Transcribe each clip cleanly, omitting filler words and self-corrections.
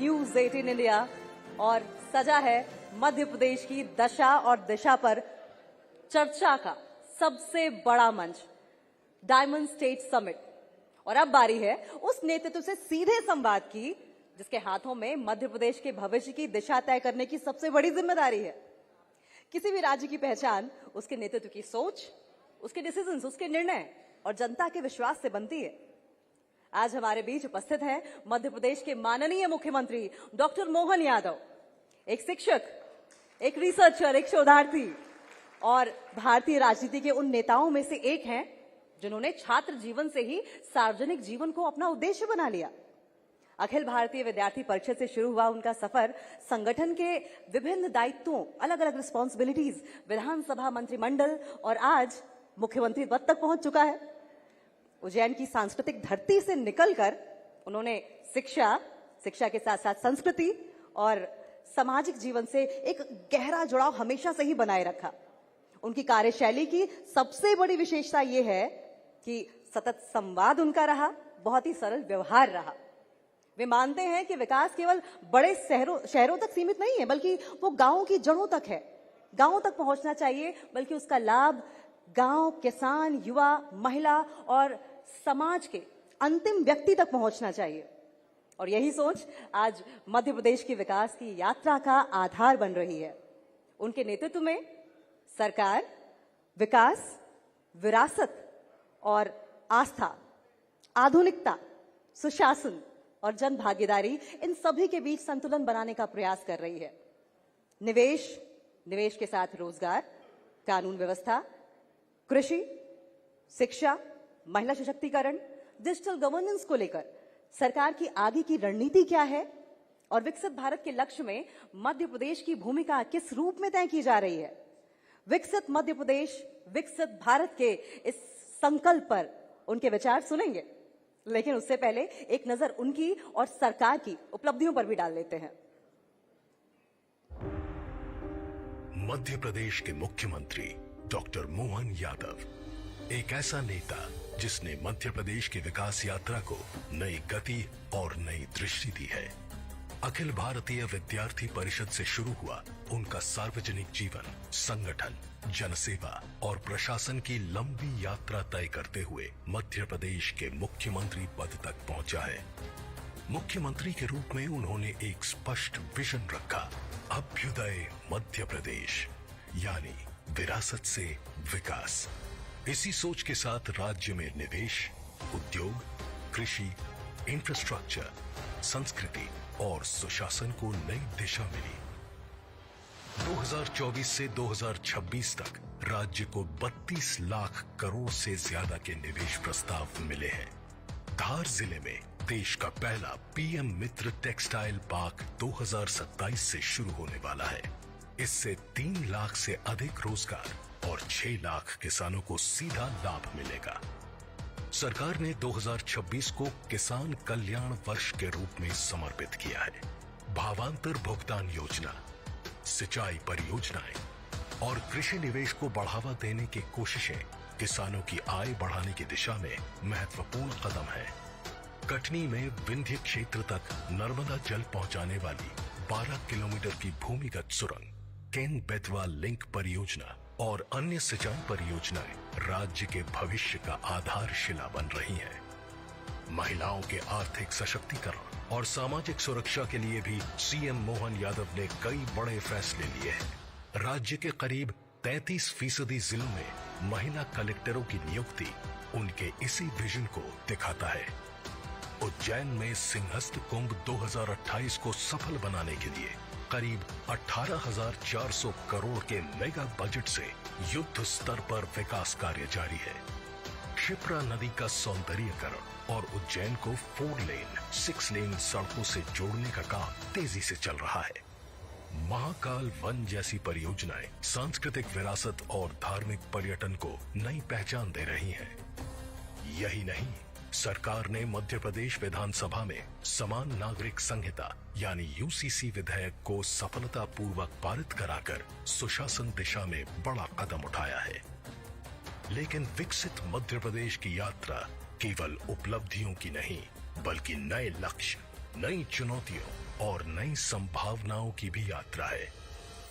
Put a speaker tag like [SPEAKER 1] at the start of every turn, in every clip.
[SPEAKER 1] News 18 India और सजा है मध्य प्रदेश की दशा और दिशा पर चर्चा का सबसे बड़ा मंच, डायमंड स्टेट समिट। और अब बारी है उस नेतृत्व से सीधे संवाद की जिसके हाथों में मध्य प्रदेश के भविष्य की दिशा तय करने की सबसे बड़ी जिम्मेदारी है। किसी भी राज्य की पहचान उसके नेतृत्व की सोच, उसके डिसीजंस, उसके निर्णय और जनता के विश्वास से बनती है। आज हमारे बीच उपस्थित हैं मध्य प्रदेश के माननीय मुख्यमंत्री डॉक्टर मोहन यादव, एक शिक्षक, एक रिसर्चर, एक शोधार्थी और भारतीय राजनीति के उन नेताओं में से एक हैं जिन्होंने छात्र जीवन से ही सार्वजनिक जीवन को अपना उद्देश्य बना लिया। अखिल भारतीय विद्यार्थी परिषद से शुरू हुआ उनका सफर संगठन के विभिन्न दायित्वों, अलग अलग रिस्पॉन्सिबिलिटीज, विधानसभा, मंत्रिमंडल और आज मुख्यमंत्री पद तक पहुंच चुका है। उज्जैन की सांस्कृतिक धरती से निकलकर उन्होंने शिक्षा के साथ साथ संस्कृति और सामाजिक जीवन से एक गहरा जुड़ाव हमेशा से ही बनाए रखा। उनकी कार्यशैली की सबसे बड़ी विशेषता यह है कि सतत संवाद उनका रहा, बहुत ही सरल व्यवहार रहा। वे मानते हैं कि विकास केवल बड़े शहरों तक सीमित नहीं है, बल्कि वो गांवों की जड़ों तक है, गांवों तक पहुंचना चाहिए, बल्कि उसका लाभ गांव, किसान, युवा, महिला और समाज के अंतिम व्यक्ति तक पहुंचना चाहिए। और यही सोच आज मध्य प्रदेश की विकास की यात्रा का आधार बन रही है। उनके नेतृत्व में सरकार विकास, विरासत और आस्था, आधुनिकता, सुशासन और जन भागीदारी, इन सभी के बीच संतुलन बनाने का प्रयास कर रही है। निवेश के साथ रोजगार, कानून व्यवस्था, कृषि, शिक्षा, महिला सशक्तिकरण, डिजिटल गवर्नेंस को लेकर सरकार की आगे की रणनीति क्या है और विकसित भारत के लक्ष्य में मध्य प्रदेश की भूमिका किस रूप में तय की जा रही है। विकसित मध्य प्रदेश, विकसित भारत के इस संकल्प पर उनके विचार सुनेंगे, लेकिन उससे पहले एक नजर उनकी और सरकार की उपलब्धियों पर भी डाल लेते हैं।
[SPEAKER 2] मध्य प्रदेश के मुख्यमंत्री डॉक्टर मोहन यादव एक ऐसा नेता जिसने मध्य प्रदेश की विकास यात्रा को नई गति और नई दृष्टि दी है। अखिल भारतीय विद्यार्थी परिषद से शुरू हुआ उनका सार्वजनिक जीवन, संगठन, जनसेवा और प्रशासन की लंबी यात्रा तय करते हुए मध्य प्रदेश के मुख्यमंत्री पद तक पहुंचा है। मुख्यमंत्री के रूप में उन्होंने एक स्पष्ट विजन रखा, अभ्युदय मध्य प्रदेश, यानी विरासत से विकास। इसी सोच के साथ राज्य में निवेश, उद्योग, कृषि, इंफ्रास्ट्रक्चर, संस्कृति और सुशासन को नई दिशा मिली। 2024 से 2026 तक राज्य को 32 लाख करोड़ से ज्यादा के निवेश प्रस्ताव मिले हैं। धार जिले में देश का पहला पीएम मित्र टेक्सटाइल पार्क 2027 से शुरू होने वाला है। इससे 3 लाख से अधिक रोजगार और 6 लाख किसानों को सीधा लाभ मिलेगा। सरकार ने 2026 को किसान कल्याण वर्ष के रूप में समर्पित किया है। भावांतर भुगतान योजना, सिंचाई परियोजनाएं और कृषि निवेश को बढ़ावा देने की कोशिशें किसानों की आय बढ़ाने की दिशा में महत्वपूर्ण कदम है। कटनी में विंध्य क्षेत्र तक नर्मदा जल पहुंचाने वाली 12 किलोमीटर की भूमिगत सुरंग, केन बेतवा लिंक परियोजना और अन्य सिंचाई परियोजनाएं राज्य के भविष्य का आधारशिला बन रही हैं। महिलाओं के आर्थिक सशक्तिकरण और सामाजिक सुरक्षा के लिए भी सीएम मोहन यादव ने कई बड़े फैसले लिए हैं। राज्य के करीब 33% जिलों में महिला कलेक्टरों की नियुक्ति उनके इसी विजन को दिखाता है। उज्जैन में सिंहस्थ कुंभ 2028 को सफल बनाने के लिए करीब 18,400 करोड़ के मेगा बजट से युद्ध स्तर पर विकास कार्य जारी है। क्षिप्रा नदी का सौंदर्यीकरण और उज्जैन को 4 लेन, 6 लेन सड़कों से जोड़ने का काम तेजी से चल रहा है। महाकाल वन जैसी परियोजनाएं सांस्कृतिक विरासत और धार्मिक पर्यटन को नई पहचान दे रही हैं। यही नहीं, सरकार ने मध्य प्रदेश विधानसभा में समान नागरिक संहिता यानी यूसीसी विधेयक को सफलतापूर्वक पारित कराकर सुशासन दिशा में बड़ा कदम उठाया है। लेकिन विकसित मध्य प्रदेश की यात्रा केवल उपलब्धियों की नहीं, बल्कि नए लक्ष्य, नई चुनौतियों और नई संभावनाओं की भी यात्रा है।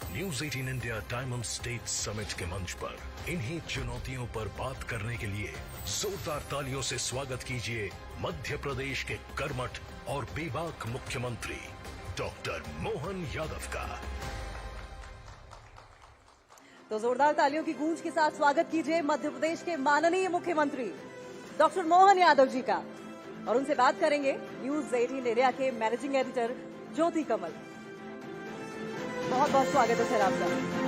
[SPEAKER 2] News 18 India diamond state summit के मंच पर इन्हीं चुनौतियों पर बात करने के लिए जोरदार तालियों से स्वागत कीजिए मध्य प्रदेश के कर्मठ और बेबाक मुख्यमंत्री डॉक्टर मोहन यादव का।
[SPEAKER 1] तो जोरदार तालियों की गूंज के साथ स्वागत कीजिए मध्य प्रदेश के माननीय मुख्यमंत्री डॉक्टर मोहन यादव जी का। और उनसे बात करेंगे न्यूज 18 इंडिया के मैनेजिंग एडिटर ज्योति कमल। बहुत बहुत स्वागत है सर आपका।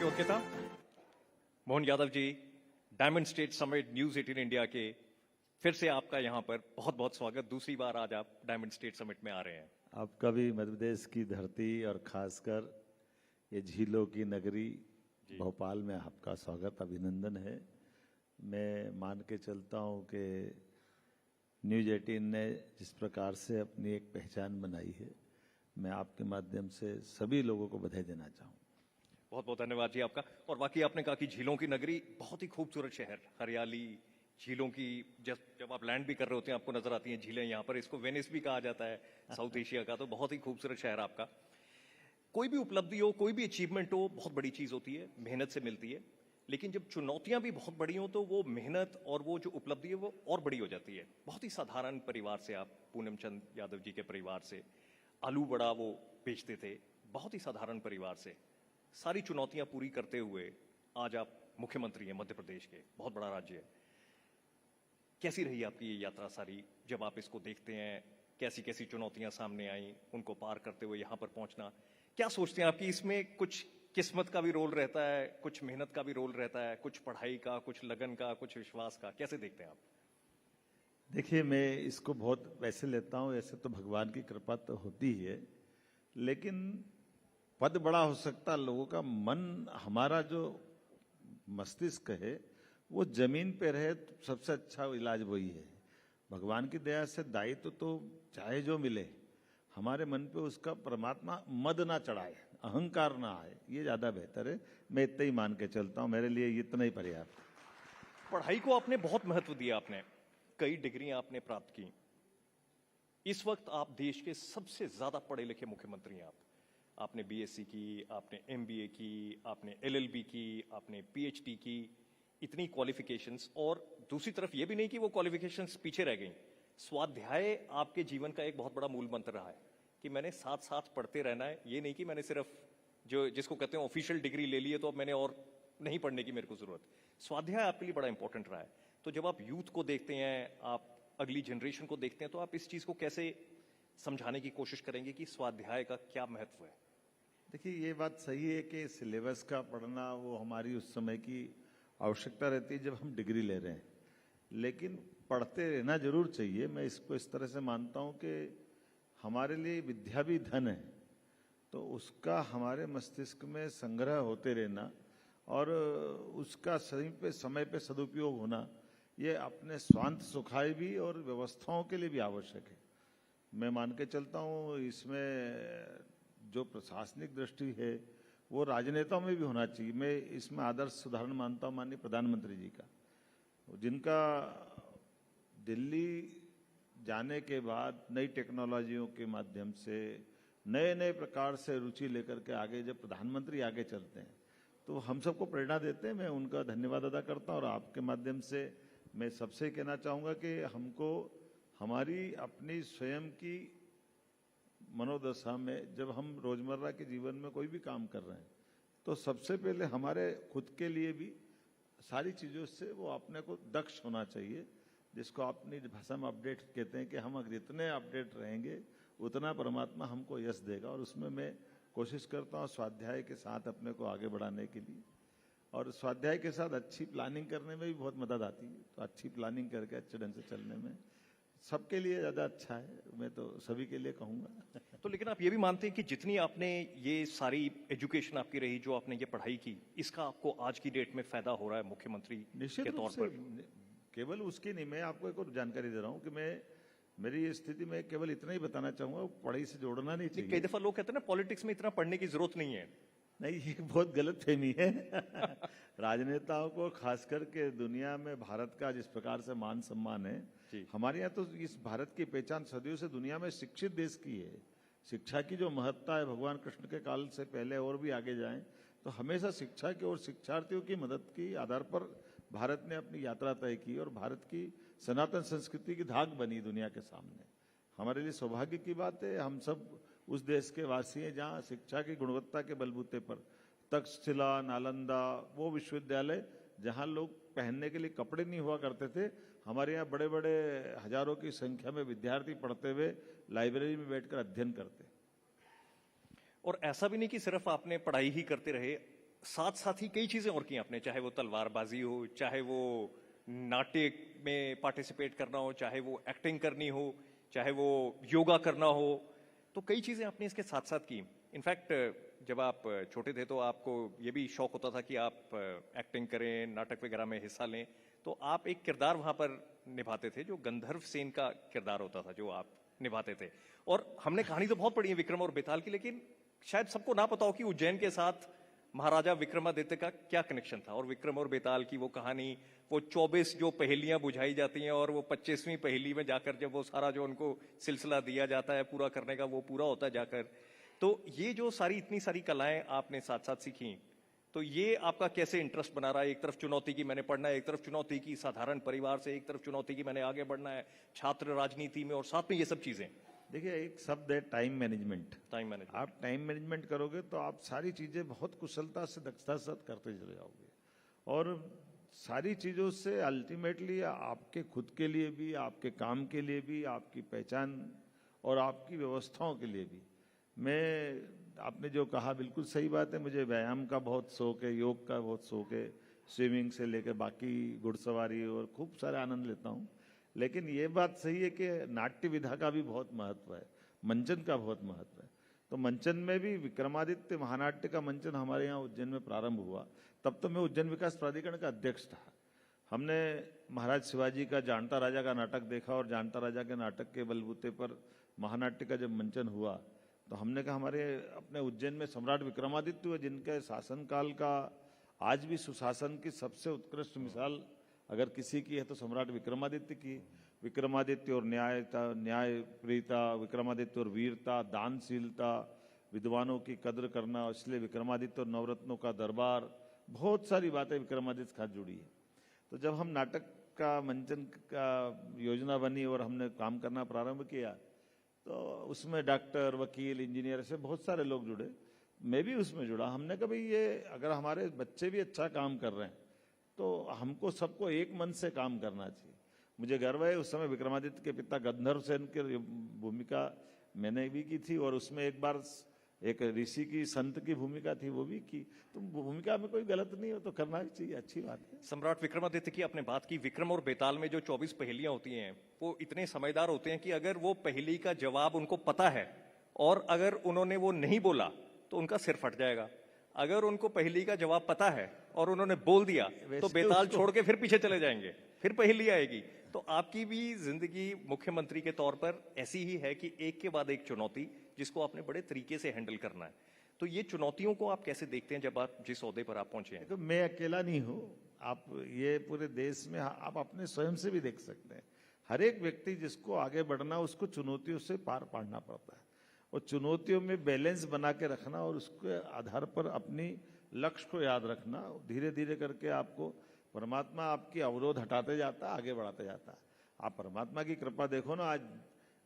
[SPEAKER 3] Ankita, Mohan Yadav ji, diamond state summit news 18 India के फिर से आपका यहां पर बहुत बहुत स्वागत। दूसरी बार आज आप डायमंड स्टेट समिट में आ रहे हैं।
[SPEAKER 4] आपका भी मध्य प्रदेश की धरती और खासकर ये झीलों की नगरी भोपाल में आपका स्वागत, अभिनंदन है। मैं मान के चलता हूं कि न्यूज 18 ने जिस प्रकार से अपनी एक पहचान बनाई है, मैं आपके माध्यम से सभी लोगों को बधाई देना चाहूँ।
[SPEAKER 3] बहुत बहुत धन्यवाद जी आपका। और वाकई आपने कहा कि झीलों की नगरी, बहुत ही खूबसूरत शहर, हरियाली, झीलों की, जब आप लैंड भी कर रहे होते हैं आपको नजर आती हैं झीलें यहाँ पर। इसको वेनिस भी कहा जाता है साउथ एशिया का। तो बहुत ही खूबसूरत शहर आपका। कोई भी उपलब्धि हो, कोई भी अचीवमेंट हो, बहुत बड़ी चीज होती है, मेहनत से मिलती है। लेकिन जब चुनौतियां भी बहुत बड़ी हो तो वो मेहनत और वो जो उपलब्धि है वो और बड़ी हो जाती है। बहुत ही साधारण परिवार से आप, पूनम चंद यादव जी के परिवार से, आलू बड़ा वो बेचते थे, बहुत ही साधारण परिवार से सारी चुनौतियां पूरी करते हुए आज आप मुख्यमंत्री हैं मध्य प्रदेश के। बहुत बड़ा राज्य है। कैसी रही आपकी ये यात्रा सारी? जब आप इसको देखते हैं, कैसी कैसी चुनौतियां सामने आई, उनको पार करते हुए यहां पर पहुंचना, क्या सोचते हैं आपकी इसमें कुछ किस्मत का भी रोल रहता है, कुछ मेहनत का भी रोल रहता है, कुछ पढ़ाई का, कुछ लगन का, कुछ विश्वास का? कैसे देखते हैं आप?
[SPEAKER 4] देखिए, मैं इसको बहुत वैसे लेता हूँ, ऐसे तो भगवान की कृपा तो होती है, लेकिन पद बड़ा हो सकता, लोगों का मन, हमारा जो मस्तिष्क है वो जमीन पे रहे तो सबसे अच्छा इलाज वही है। भगवान की दया से दायित्व तो चाहे जो मिले, हमारे मन पे उसका परमात्मा मद ना चढ़ाए, अहंकार ना आए, ये ज्यादा बेहतर है। मैं इतना ही मान के चलता हूँ, मेरे लिए इतना ही पर्याप्त।
[SPEAKER 3] पढ़ाई को आपने बहुत महत्व दिया, आपने कई डिग्रियां आपने प्राप्त की। इस वक्त आप देश के सबसे ज्यादा पढ़े लिखे मुख्यमंत्री हैं। आपने बीएससी की, आपने एमबीए की, आपने एलएलबी की, आपने पीएचडी की, इतनी क्वालिफिकेशंस। और दूसरी तरफ ये भी नहीं कि वो क्वालिफिकेशंस पीछे रह गई। स्वाध्याय आपके जीवन का एक बहुत बड़ा मूल मंत्र रहा है कि मैंने साथ साथ पढ़ते रहना है। ये नहीं कि मैंने सिर्फ जो जिसको कहते हैं ऑफिशियल डिग्री ले ली है तो अब मैंने और नहीं पढ़ने की मेरे को जरूरत। स्वाध्याय आपके लिए बड़ा इंपॉर्टेंट रहा है। तो जब आप यूथ को देखते हैं, आप अगली जनरेशन को देखते हैं, तो आप इस चीज को कैसे समझाने की कोशिश करेंगे कि स्वाध्याय का क्या महत्व है?
[SPEAKER 4] देखिए, ये बात सही है कि सिलेबस का पढ़ना वो हमारी उस समय की आवश्यकता रहती है जब हम डिग्री ले रहे हैं, लेकिन पढ़ते रहना जरूर चाहिए। मैं इसको इस तरह से मानता हूँ कि हमारे लिए विद्या भी धन है, तो उसका हमारे मस्तिष्क में संग्रह होते रहना और उसका समय पे सदुपयोग होना, ये अपने स्वांत सुखाय भी और व्यवस्थाओं के लिए भी आवश्यक है। मैं मान के चलता हूँ इसमें जो प्रशासनिक दृष्टि है वो राजनेताओं में भी होना चाहिए। मैं इसमें आदर्श उदाहरण मानता हूँ माननीय प्रधानमंत्री जी का, जिनका दिल्ली जाने के बाद नई टेक्नोलॉजियों के माध्यम से नए नए प्रकार से रुचि लेकर के आगे जब प्रधानमंत्री आगे चलते हैं तो हम सबको प्रेरणा देते हैं। मैं उनका धन्यवाद अदा करता हूँ और आपके माध्यम से मैं सबसे कहना चाहूँगा कि हमको हमारी अपनी स्वयं की मनोदशा में, जब हम रोजमर्रा के जीवन में कोई भी काम कर रहे हैं, तो सबसे पहले हमारे खुद के लिए भी सारी चीज़ों से वो अपने को दक्ष होना चाहिए, जिसको अपनी भाषा में अपडेट कहते हैं कि हम अगर इतने अपडेट रहेंगे उतना परमात्मा हमको यश देगा। और उसमें मैं कोशिश करता हूँ स्वाध्याय के साथ अपने को आगे बढ़ाने के लिए। और स्वाध्याय के साथ अच्छी प्लानिंग करने में भी बहुत मदद आती है। तो अच्छी प्लानिंग करके अच्छे ढंग से चलने में सबके लिए ज्यादा अच्छा है, मैं तो सभी के लिए कहूंगा।
[SPEAKER 3] तो लेकिन आप ये भी मानते हैं कि जितनी आपने ये सारी एजुकेशन आपकी रही, जो आपने ये पढ़ाई की, इसका आपको आज की डेट में फायदा हो रहा है मुख्यमंत्री
[SPEAKER 4] निश्चित
[SPEAKER 3] के
[SPEAKER 4] रूप
[SPEAKER 3] तौर
[SPEAKER 4] से
[SPEAKER 3] पर?
[SPEAKER 4] केवल उसकी नहीं, मैं आपको एक और जानकारी दे रहा हूँ कि मेरी स्थिति में केवल इतना ही बताना चाहूंगा, पढ़ाई से जोड़ना नहीं चाहिए।
[SPEAKER 3] कई दफा लोग कहते हैं ना पॉलिटिक्स में इतना पढ़ने की जरूरत नहीं है।
[SPEAKER 4] नहीं, ये बहुत गलत फहमी है। राजनेताओं को खास करके दुनिया में भारत का जिस प्रकार से मान सम्मान है, हमारे यहाँ तो इस भारत की पहचान सदियों से दुनिया में शिक्षित देश की है। शिक्षा की जो महत्ता है, भगवान कृष्ण के काल से पहले और भी आगे जाएं तो हमेशा शिक्षा की और शिक्षार्थियों की मदद की आधार पर भारत ने अपनी यात्रा तय की और भारत की सनातन संस्कृति की धाक बनी दुनिया के सामने। हमारे लिए सौभाग्य की बात है, हम सब उस देश के वासी हैं जहाँ शिक्षा की गुणवत्ता के बलबूते पर तक्षशिला, नालंदा, वो विश्वविद्यालय जहाँ लोग पहनने के लिए कपड़े नहीं हुआ करते थे, हमारे यहाँ बड़े बड़े हजारों की संख्या में विद्यार्थी पढ़ते हुए लाइब्रेरी में बैठकर अध्ययन करते।
[SPEAKER 3] और ऐसा भी नहीं कि सिर्फ आपने पढ़ाई ही करते रहे, साथ साथ ही कई चीजें और की आपने, चाहे वो तलवारबाजी हो, चाहे वो नाट्य में पार्टिसिपेट करना हो, चाहे वो एक्टिंग करनी हो, चाहे वो योगा करना हो, तो कई चीजें आपने इसके साथ साथ की। इनफैक्ट जब आप छोटे थे तो आपको ये भी शौक होता था कि आप एक्टिंग करें, नाटक वगैरह में हिस्सा लें, तो आप एक किरदार वहां पर निभाते थे जो गंधर्व सेन का किरदार होता था, जो आप निभाते थे। और हमने कहानी तो बहुत पढ़ी है विक्रम और बेताल की, लेकिन शायद सबको ना पता हो कि उज्जैन के साथ महाराजा विक्रमादित्य का क्या कनेक्शन था। और विक्रम और बेताल की वो कहानी, वो 24 जो पहेलियां बुझाई जाती हैं और वो 25वीं पहेली में जाकर जब वो सारा जो उनको सिलसिला दिया जाता है पूरा करने का, वो पूरा होता है जाकर। तो ये जो सारी इतनी सारी कलाएं आपने साथ साथ सीखी, तो ये आपका कैसे इंटरेस्ट बना रहा है? एक तरफ चुनौती की मैंने पढ़ना है, एक तरफ चुनौती की साधारण परिवार से, एक तरफ चुनौती की मैंने आगे बढ़ना है छात्र राजनीति में, और साथ में ये सब चीजें।
[SPEAKER 4] देखिए, एक शब्द है टाइम मैनेजमेंट।
[SPEAKER 3] टाइम मैनेजमेंट,
[SPEAKER 4] आप टाइम मैनेजमेंट करोगे तो आप सारी चीजें बहुत कुशलता से, दक्षता से करते चले जाओगे, और सारी चीजों से अल्टीमेटली आपके खुद के लिए भी, आपके काम के लिए भी, आपकी पहचान और आपकी व्यवस्थाओं के लिए भी। आपने जो कहा बिल्कुल सही बात है, मुझे व्यायाम का बहुत शौक है, योग का बहुत शौक है, स्विमिंग से लेकर बाकी घुड़सवारी और खूब सारे आनंद लेता हूँ। लेकिन ये बात सही है कि नाट्य विधा का भी बहुत महत्व है, मंचन का बहुत महत्व है। तो मंचन में भी विक्रमादित्य महानाट्य का मंचन हमारे यहाँ उज्जैन में प्रारंभ हुआ, तब तो मैं उज्जैन विकास प्राधिकरण का अध्यक्ष था। हमने महाराज शिवाजी का जानता राजा का नाटक देखा और जानता राजा के नाटक के बलबूते पर महानाट्य का जब मंचन हुआ तो हमने कहा हमारे अपने उज्जैन में सम्राट विक्रमादित्य हुए, जिनके शासनकाल का आज भी सुशासन की सबसे उत्कृष्ट मिसाल अगर किसी की है तो सम्राट विक्रमादित्य की। विक्रमादित्य और न्यायप्रियता, विक्रमादित्य और वीरता, दानशीलता, विद्वानों की कद्र करना, इसलिए विक्रमादित्य और नवरत्नों का दरबार, बहुत सारी बातें विक्रमादित्य के साथ जुड़ी है। तो जब हम नाटक का मंचन का योजना बनी और हमने काम करना प्रारंभ किया तो उसमें डॉक्टर, वकील, इंजीनियर से बहुत सारे लोग जुड़े, मैं भी उसमें जुड़ा। हमने कहा भाई ये अगर हमारे बच्चे भी अच्छा काम कर रहे हैं तो हमको सबको एक मन से काम करना चाहिए। मुझे गर्व है उस समय विक्रमादित्य के पिता गंधर्व सेन की भूमिका मैंने भी की थी, और उसमें एक बार एक ऋषि की, संत की भूमिका थी, वो भी की। तो भूमिका में कोई गलत नहीं हो तो करना भी चाहिए, अच्छी बात है।
[SPEAKER 3] सम्राट विक्रमादित्य की आपने बात की, विक्रम और बेताल में जो 24 पहेलियां होती हैं वो इतने समझदार होते हैं कि अगर वो पहेली का जवाब उनको पता है और अगर उन्होंने वो नहीं बोला तो उनका सिर फट जाएगा। अगर उनको पहेली का जवाब पता है और उन्होंने बोल दिया तो बेताल छोड़ के फिर पीछे चले जाएंगे, फिर पहेली आएगी। तो आपकी भी जिंदगी मुख्यमंत्री के तौर पर ऐसी ही है कि एक के बाद एक चुनौती, जिसको आपने बड़े तरीके से हैंडल करना है। तो ये चुनौतियों को आप कैसे देखते हैं जब आप जिस ओहदे पर आप पहुंचे हैं?
[SPEAKER 4] तो मैं अकेला नहीं हूं, आप ये पूरे देश में आप अपने स्वयं से भी देख सकते हैं। हर एक व्यक्ति जिसको आगे बढ़ना, उसको चुनौतियों से पार पाड़ना पड़ता है, और चुनौतियों में बैलेंस बना के रखना और उसके आधार पर अपनी लक्ष्य को याद रखना। धीरे धीरे करके आपको परमात्मा आपकी अवरोध हटाते जाता है, आगे बढ़ाते जाता है। आप परमात्मा की कृपा देखो ना, आज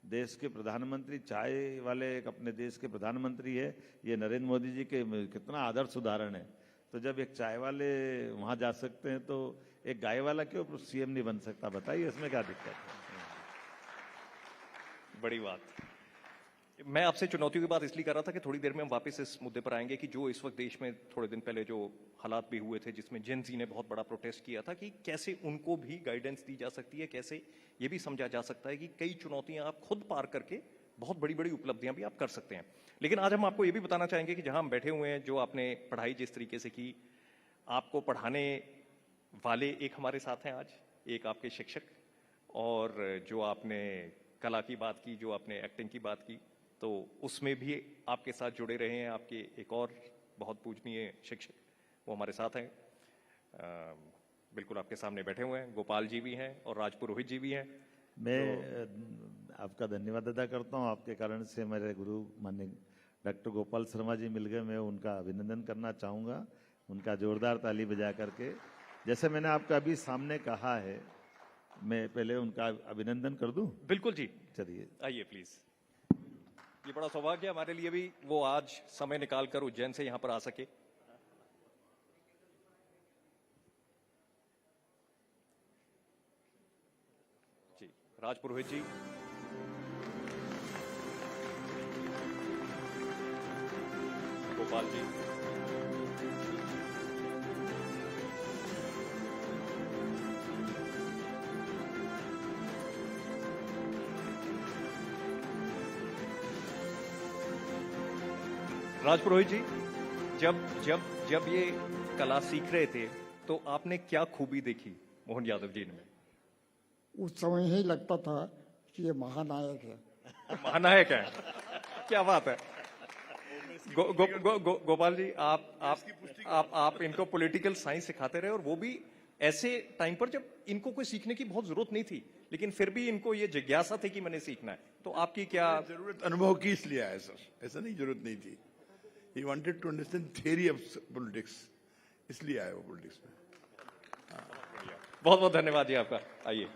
[SPEAKER 4] देश के प्रधानमंत्री, चाय वाले एक अपने देश के प्रधानमंत्री है, ये नरेंद्र मोदी जी के कितना आदर्श उदाहरण है। तो जब एक चाय वाले वहां जा सकते हैं तो एक गाय वाला क्यों सीएम नहीं बन सकता? बताइए, इसमें क्या दिक्कत है?
[SPEAKER 3] बड़ी बात। मैं आपसे चुनौतियों की बात इसलिए कर रहा था कि थोड़ी देर में हम वापस इस मुद्दे पर आएंगे कि जो इस वक्त देश में थोड़े दिन पहले जो हालात भी हुए थे जिसमें जेन जी ने बहुत बड़ा प्रोटेस्ट किया था, कि कैसे उनको भी गाइडेंस दी जा सकती है, कैसे ये भी समझा जा सकता है कि कई चुनौतियां आप खुद पार करके बहुत बड़ी बड़ी उपलब्धियां भी आप कर सकते हैं। लेकिन आज हम आपको ये भी बताना चाहेंगे कि जहां हम बैठे हुए हैं, जो आपने पढ़ाई जिस तरीके से की, आपको पढ़ाने वाले एक हमारे साथ हैं आज, एक आपके शिक्षक, और जो आपने कला की बात की, जो आपने एक्टिंग की बात की, तो उसमें भी आपके साथ जुड़े रहे हैं आपके एक और बहुत पूजनीय शिक्षक, वो हमारे साथ हैं, बिल्कुल आपके सामने बैठे हुए हैं। गोपाल जी भी हैं और राज पुरोहित जी भी हैं।
[SPEAKER 4] मैं आपका धन्यवाद अदा करता हूं। आपके कारण से मेरे गुरु माननीय डॉक्टर गोपाल शर्मा जी मिल गए। मैं उनका अभिनंदन करना चाहूँगा, उनका जोरदार ताली बजा करके। जैसे मैंने आपका अभी सामने कहा है, मैं पहले उनका अभिनंदन कर दूं।
[SPEAKER 3] बिल्कुल जी,
[SPEAKER 4] चलिए
[SPEAKER 3] आइए प्लीज। ये बड़ा सौभाग्य है हमारे लिए भी, वो आज समय निकाल कर उज्जैन से यहां पर आ सके। जी, राज पुरोहित जी, गोपाल जी, राज पुरोहित जी, जब जब जब ये कला सीख रहे थे तो आपने क्या खूबी देखी मोहन यादव जी में?
[SPEAKER 5] उस समय ही लगता था कि ये महानायक है।
[SPEAKER 3] महानायक है, क्या बात है। गोपाल जी, आप इनको पॉलिटिकल साइंस सिखाते रहे, और वो भी ऐसे टाइम पर जब इनको कोई सीखने की बहुत जरूरत नहीं थी, लेकिन फिर भी इनको ये जिज्ञासा थी कि मैंने सीखना है। तो आपकी क्या
[SPEAKER 6] जरूरत अनुभव की इसलिए आया सर, ऐसा नहीं जरूरत नहीं थी। He wanted to understand theory of politics, इसलिए आया वो पॉलिटिक्स में।
[SPEAKER 3] बहुत बहुत धन्यवाद जी आपका। आइए।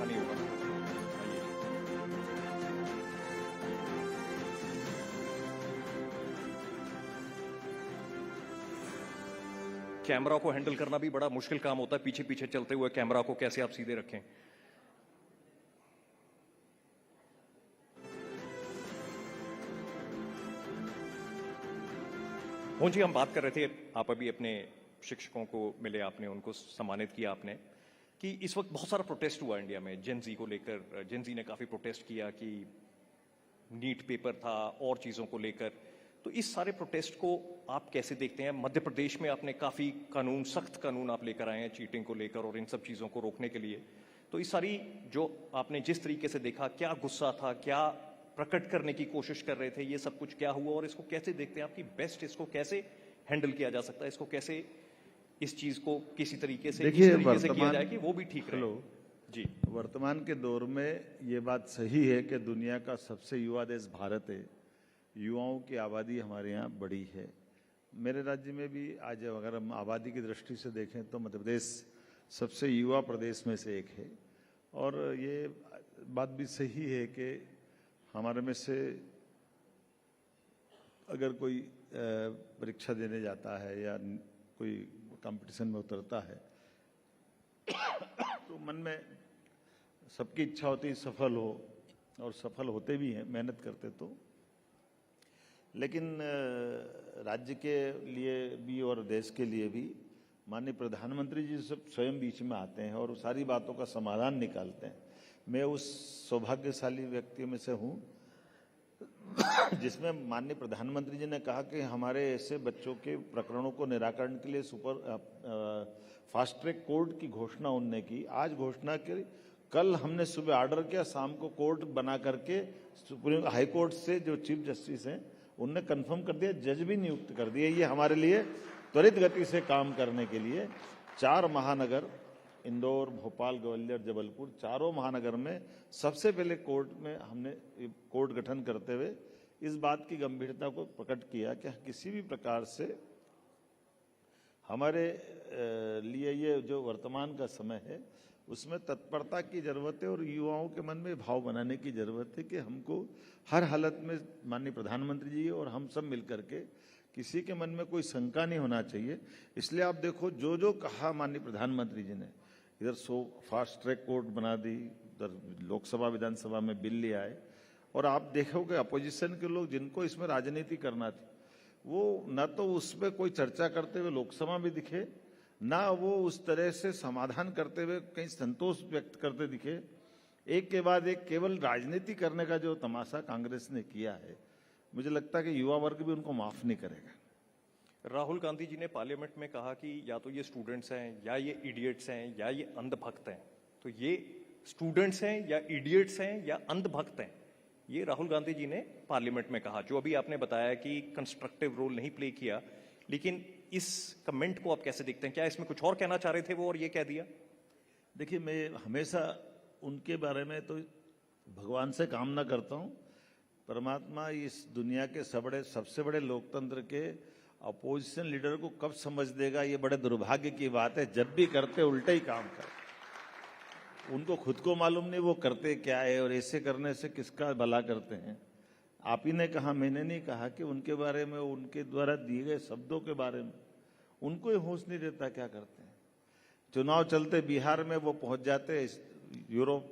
[SPEAKER 3] नहीं होगा, आइए। कैमरा को हैंडल करना भी बड़ा मुश्किल काम होता है, पीछे पीछे चलते हुए कैमरा को कैसे आप सीधे रखें। मोहन जी, हम बात कर रहे थे, आप अभी अपने शिक्षकों को मिले, आपने उनको सम्मानित किया आपने, कि इस वक्त बहुत सारा प्रोटेस्ट हुआ इंडिया में जेन जी को लेकर। जेन जी ने काफी प्रोटेस्ट किया कि नीट पेपर था और चीजों को लेकर। तो इस सारे प्रोटेस्ट को आप कैसे देखते हैं? मध्य प्रदेश में आपने काफी कानून, सख्त कानून आप लेकर आए हैं चीटिंग को लेकर और इन सब चीजों को रोकने के लिए। तो इस सारी जो आपने जिस तरीके से देखा, क्या गुस्सा था, क्या प्रकट करने की कोशिश कर रहे थे, ये सब कुछ क्या हुआ और इसको कैसे देखते हैं? आपकी बेस्ट इसको कैसे हैंडल किया जा सकता है? इसको कैसे, इस चीज को किसी तरीके से इस तरीके से किया जाए कि वो भी ठीक रहे? जी,
[SPEAKER 4] वर्तमान के दौर में ये बात सही है कि दुनिया का सबसे युवा देश भारत है। युवाओं की आबादी हमारे यहाँ बड़ी है। मेरे राज्य में भी आज अगर हम आबादी की दृष्टि से देखें तो मध्य प्रदेश सबसे युवा प्रदेश में से एक है। और ये बात भी सही है कि हमारे में से अगर कोई परीक्षा देने जाता है या कोई कंपटीशन में उतरता है तो मन में सबकी इच्छा होती है सफल हो, और सफल होते भी हैं मेहनत करते तो। लेकिन राज्य के लिए भी और देश के लिए भी माननीय प्रधानमंत्री जी सब स्वयं बीच में आते हैं और सारी बातों का समाधान निकालते हैं। मैं उस सौभाग्यशाली व्यक्ति में से हूँ जिसमें माननीय प्रधानमंत्री जी ने कहा कि हमारे ऐसे बच्चों के प्रकरणों को निराकरण के लिए फास्ट ट्रैक कोर्ट की घोषणा उनने की। आज घोषणा की, कल हमने सुबह ऑर्डर किया, शाम को कोर्ट बना करके सुप्रीम हाई कोर्ट से जो चीफ जस्टिस हैं उनने कंफर्म कर दिया, जज भी नियुक्त कर दिए। ये हमारे लिए त्वरित गति से काम करने के लिए 4 महानगर, इंदौर, भोपाल, ग्वालियर, जबलपुर, चारों महानगर में सबसे पहले कोर्ट में हमने कोर्ट गठन करते हुए इस बात की गंभीरता को प्रकट किया कि किसी भी प्रकार से हमारे लिए ये जो वर्तमान का समय है उसमें तत्परता की जरूरत है और युवाओं के मन में भाव बनाने की जरूरत है कि हमको हर हालत में माननीय प्रधानमंत्री जी और हम सब मिलकर के किसी के मन में कोई शंका नहीं होना चाहिए। इसलिए आप देखो जो जो कहा माननीय प्रधानमंत्री जी ने, इधर फास्ट ट्रैक कोर्ट बना दी, उधर लोकसभा विधानसभा में बिल ले आए, और आप देखोगे अपोजिशन के लोग जिनको इसमें राजनीति करना थी वो न तो उस पर कोई चर्चा करते हुए लोकसभा में दिखे, ना वो उस तरह से समाधान करते हुए कहीं संतोष व्यक्त करते दिखे। एक के बाद एक केवल राजनीति करने का जो तमाशा कांग्रेस ने किया है, मुझे लगता है कि युवा वर्ग भी उनको माफ नहीं करेगा।
[SPEAKER 3] राहुल गांधी जी ने पार्लियामेंट में कहा कि या तो ये स्टूडेंट्स हैं, या ये इडियट्स हैं, या ये अंधभक्त हैं। तो ये स्टूडेंट्स हैं या इडियट्स हैं या अंधभक्त हैं, ये राहुल गांधी जी ने पार्लियामेंट में कहा, जो अभी आपने बताया कि कंस्ट्रक्टिव रोल नहीं प्ले किया। लेकिन इस कमेंट को आप कैसे देखते हैं? क्या इसमें कुछ और कहना चाह रहे थे वो और ये कह दिया?
[SPEAKER 4] देखिए, मैं हमेशा उनके बारे में तो भगवान से कामना करता हूं, परमात्मा इस दुनिया के सबसे बड़े लोकतंत्र के अपोजिशन लीडर को कब समझ देगा, ये बड़े दुर्भाग्य की बात है। जब भी करते उल्टे ही काम करते, उनको खुद को मालूम नहीं वो करते क्या है और ऐसे करने से किसका भला करते हैं। आप ही ने कहा, मैंने नहीं कहा कि उनके बारे में, उनके द्वारा दिए गए शब्दों के बारे में उनको ही होश नहीं रहता क्या करते हैं। चुनाव चलते बिहार में वो पहुंच जाते यूरोप।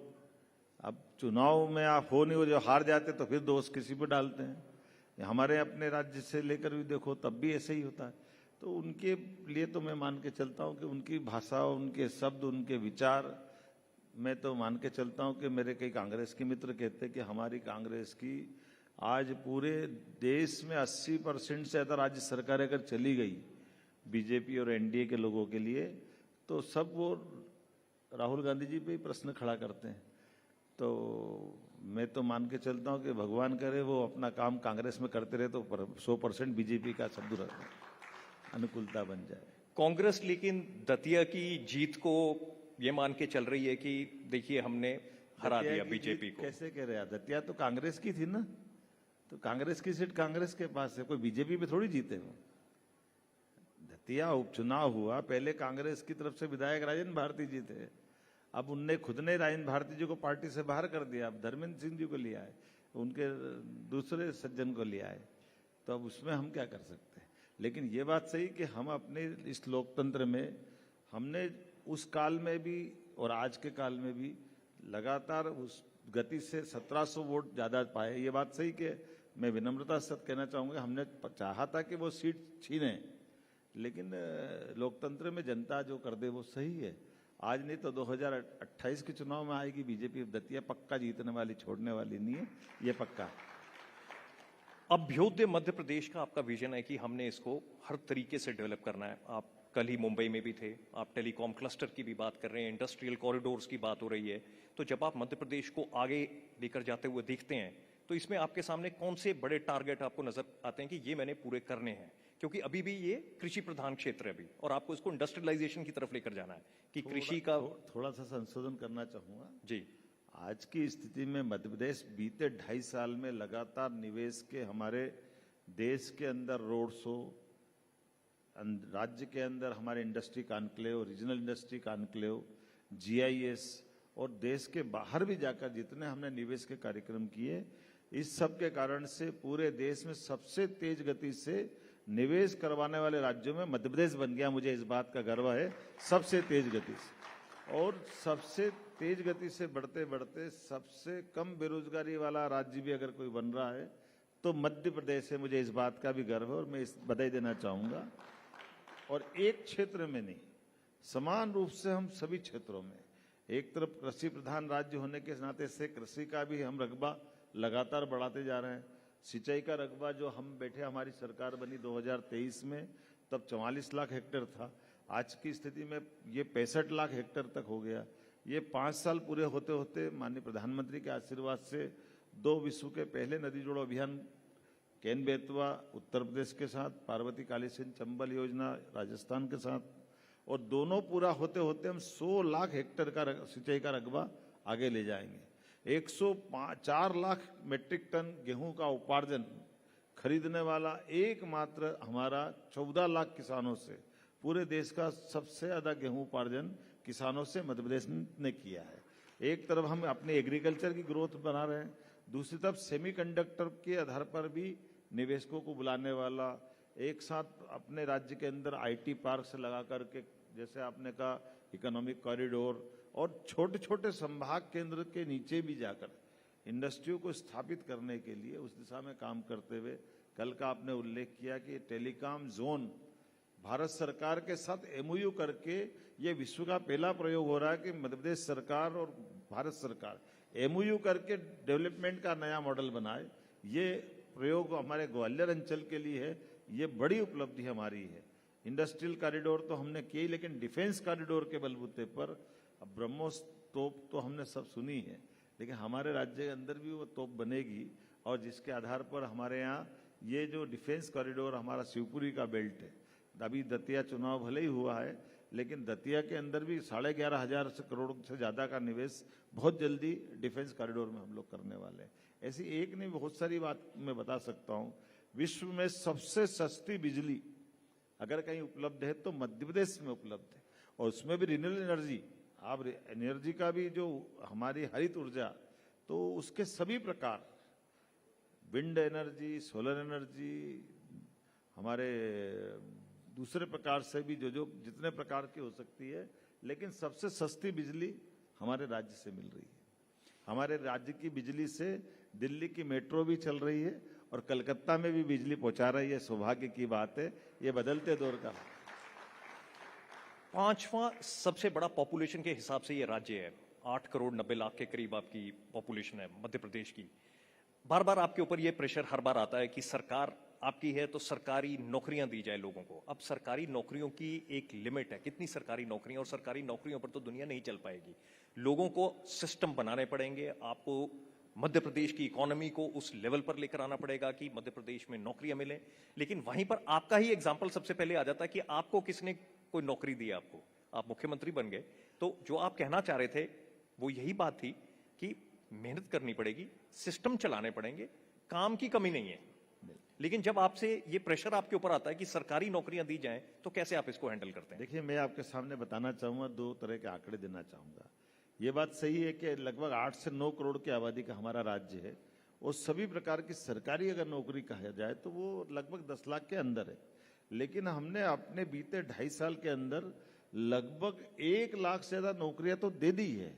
[SPEAKER 4] अब चुनाव में आप हो नहीं, हो जो हार जाते तो फिर दोष किसी पे डालते हैं। हमारे अपने राज्य से लेकर भी देखो तब भी ऐसे ही होता है। तो उनके लिए तो मैं मान के चलता हूं कि उनकी भाषा, उनके शब्द, उनके विचार, मैं तो मान के चलता हूं कि मेरे कई कांग्रेस के मित्र कहते हैं कि हमारी कांग्रेस की आज पूरे देश में 80% से ज्यादा राज्य सरकार अगर चली गई बीजेपी और एनडीए के लोगों के लिए, तो सब वो राहुल गांधी जी पे ही प्रश्न खड़ा करते हैं। तो मैं तो मान के चलता हूं कि भगवान करे वो अपना काम कांग्रेस में करते रहे तो 100% बीजेपी का शब्द अनुकूलता बन जाए।
[SPEAKER 3] कांग्रेस लेकिन दतिया की जीत को ये मान के चल रही है कि देखिए हमने हरा दिया बीजेपी को।
[SPEAKER 4] कैसे कह रहे हैं? दतिया तो कांग्रेस की थी ना, तो कांग्रेस की सीट कांग्रेस के पास है, कोई बीजेपी पे थोड़ी जीते हो। दतिया उपचुनाव हुआ, पहले कांग्रेस की तरफ से विधायक राजेंद्र भारती जी थे, अब उनने खुद ने राजेंद्र भारती जी को पार्टी से बाहर कर दिया, अब धर्मेंद्र सिंह जी को लिया है, उनके दूसरे सज्जन को लिया है। तो अब उसमें हम क्या कर सकते हैं। लेकिन ये बात सही कि हम अपने इस लोकतंत्र में हमने उस काल में भी और आज के काल में भी लगातार उस गति से 1700 वोट ज्यादा पाए। ये बात सही कि मैं विनम्रता से कहना चाहूंगा, हमने चाहा था कि वो सीट छीने, लेकिन लोकतंत्र में जनता जो कर दे वो सही है। आज नहीं तो 2028 के चुनाव में आएगी बीजेपी। दतिया पक्का जीतने वाली, छोड़ने वाली नहीं है, ये पक्का।
[SPEAKER 3] अभ्युदय मध्य प्रदेश का आपका विजन है कि हमने इसको हर तरीके से डेवलप करना है। आप कल ही मुंबई में भी थे, आप टेलीकॉम क्लस्टर की भी बात कर रहे हैं, इंडस्ट्रियल कॉरिडोर्स की बात हो रही है। तो जब आप मध्य प्रदेश को आगे लेकर जाते हुए देखते हैं तो इसमें आपके सामने कौन से बड़े टारगेट आपको नजर आते हैं कि ये मैंने पूरे करने हैं? क्योंकि अभी भी ये कृषि प्रधान क्षेत्र है अभी, और आपको इसको इंडस्ट्रियलाइजेशन की तरफ लेकर जाना है कि कृषि का
[SPEAKER 4] थोड़ा सा संशोधन करना चाहूंगा
[SPEAKER 3] जी।
[SPEAKER 4] आज की स्थिति में मध्य प्रदेश बीते 2.5 साल में लगातार निवेश के, हमारे देश के अंदर रोड शो, राज्य के अंदर हमारे industry conclave, regional industry conclave, GIS, और देश के बाहर भी जाकर जितने हमने निवेश के कार्यक्रम किए, इस सब के कारण से पूरे देश में सबसे तेज गति से निवेश करवाने वाले राज्यों में मध्य प्रदेश बन गया। मुझे इस बात का गर्व है, सबसे तेज गति से। और सबसे तेज गति से बढ़ते बढ़ते सबसे कम बेरोजगारी वाला राज्य भी अगर कोई बन रहा है तो मध्य प्रदेश है। मुझे इस बात का भी गर्व है और मैं इस बधाई देना चाहूंगा। और एक क्षेत्र में नहीं, समान रूप से हम सभी क्षेत्रों में, एक तरफ कृषि प्रधान राज्य होने के नाते से कृषि का भी हम रकबा लगातार बढ़ाते जा रहे हैं। सिंचाई का रकबा जो हम बैठे, हमारी सरकार बनी 2023 में, तब 44 लाख हेक्टेयर था, आज की स्थिति में ये 65 लाख हेक्टेयर तक हो गया। ये 5 साल पूरे होते होते माननीय प्रधानमंत्री के आशीर्वाद से 2 विश्व के पहले नदी जोड़ो अभियान केन बेतवा उत्तर प्रदेश के साथ, पार्वती कालीसिंध चंबल योजना राजस्थान के साथ, और दोनों पूरा होते होते हम 100 लाख हेक्टेयर का सिंचाई का रकबा आगे ले जाएंगे। 104 लाख मेट्रिक टन गेहूं का उपार्जन खरीदने वाला एकमात्र हमारा 14 लाख किसानों से पूरे देश का सबसे ज्यादा गेहूं उपार्जन किसानों से मध्य प्रदेश ने किया है। एक तरफ हम अपने एग्रीकल्चर की ग्रोथ बना रहे हैं, दूसरी तरफ सेमीकंडक्टर के आधार पर भी निवेशकों को बुलाने वाला, एक साथ अपने राज्य के अंदर आईटी पार्क से लगा करके, जैसे आपने कहा इकोनॉमिक कॉरिडोर, और छोटे छोटे संभाग केंद्र के नीचे भी जाकर इंडस्ट्रियों को स्थापित करने के लिए उस दिशा में काम करते हुए, कल का आपने उल्लेख किया कि टेलीकॉम जोन भारत सरकार के साथ एमओयू करके ये विश्व का पहला प्रयोग हो रहा है कि मध्य प्रदेश सरकार और भारत सरकार एमओयू करके डेवलपमेंट का नया मॉडल बनाए। ये प्रयोग हमारे ग्वालियर अंचल के लिए है, ये बड़ी उपलब्धि हमारी है। इंडस्ट्रियल कॉरिडोर तो हमने किए, लेकिन डिफेंस कॉरिडोर के बलबूते पर अब ब्रह्मोस तोप तो हमने सब सुनी है, लेकिन हमारे राज्य के अंदर भी वो तोप बनेगी, और जिसके आधार पर हमारे यहाँ ये जो डिफेंस कॉरिडोर हमारा शिवपुरी का बेल्ट है, अभी दतिया चुनाव भले ही हुआ है, लेकिन दतिया के अंदर भी 11,500 करोड़ से ज्यादा का निवेश बहुत जल्दी डिफेंस कॉरिडोर में हम लोग करने वाले हैं। ऐसी एक नहीं, बहुत सारी बात मैं बता सकता हूँ। विश्व में सबसे सस्ती बिजली अगर कहीं उपलब्ध है तो मध्य प्रदेश में उपलब्ध है, और उसमें भी रिन्यूएबल एनर्जी। आप एनर्जी का भी जो हमारी हरित ऊर्जा, तो उसके सभी प्रकार, विंड एनर्जी, सोलर एनर्जी, हमारे दूसरे प्रकार से भी जो जितने प्रकार की हो सकती है, लेकिन सबसे सस्ती बिजली हमारे राज्य से मिल रही है। हमारे राज्य की बिजली से दिल्ली की मेट्रो भी चल रही है और कलकत्ता में भी बिजली पहुंचा रही है। सौभाग्य की बात है, ये बदलते दौर का।
[SPEAKER 3] 5वां सबसे बड़ा पॉपुलेशन के हिसाब से ये राज्य है, 8 करोड़ 90 लाख के करीब आपकी पॉपुलेशन है मध्य प्रदेश की। बार बार आपके ऊपर ये प्रेशर हर बार आता है कि सरकार आपकी है तो सरकारी नौकरियां दी जाए लोगों को। अब सरकारी नौकरियों की एक लिमिट है, कितनी सरकारी नौकरियां, और सरकारी नौकरियों पर तो दुनिया नहीं चल पाएगी। लोगों को सिस्टम बनाने पड़ेंगे, आपको मध्य प्रदेश की इकोनॉमी को उस लेवल पर लेकर आना पड़ेगा कि मध्य प्रदेश में नौकरियां मिलें। लेकिन वहीं पर आपका ही एग्जाम्पल सबसे पहले आ जाता है कि आपको किसने कोई नौकरी दी, आपको आप मुख्यमंत्री बन गए। तो जो आप कहना चाह रहे थे वो यही बात थी कि मेहनत करनी पड़ेगी, सिस्टम चलाने पड़ेंगे, काम की कमी नहीं है। लेकिन जब आपसे ये प्रेशर आपके ऊपर आता है कि सरकारी नौकरियां दी जाएं, तो कैसे आप इसको हैंडल करते हैं?
[SPEAKER 4] देखिए, मैं आपके सामने बताना चाहूंगा, 2 तरह के आंकड़े देना चाहूंगा। ये बात सही है कि लगभग 8 से 9 करोड़ की आबादी का हमारा राज्य है, और सभी प्रकार की सरकारी अगर नौकरी कहा जाए तो वो लगभग 10 लाख के अंदर है। लेकिन हमने अपने बीते 2.5 साल के अंदर लगभग 1 लाख से ज्यादा नौकरियां तो दे दी है।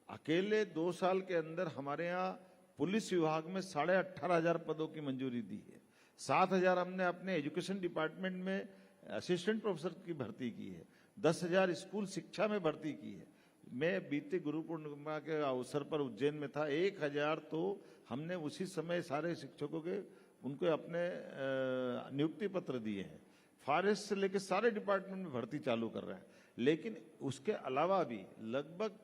[SPEAKER 4] अकेले 2 साल के अंदर हमारे यहाँ पुलिस विभाग में 18,500 पदों की मंजूरी दी है। 7,000 हमने अपने एजुकेशन डिपार्टमेंट में असिस्टेंट प्रोफेसर की भर्ती की है। 10,000 स्कूल शिक्षा में भर्ती की है। मैं बीते गुरु पूर्णिमा के अवसर पर उज्जैन में था, 1,000 तो हमने उसी समय सारे शिक्षकों के उनको अपने नियुक्ति पत्र दिए हैं। फॉरेस्ट से लेकर सारे डिपार्टमेंट में भर्ती चालू कर रहे हैं। लेकिन उसके अलावा भी लगभग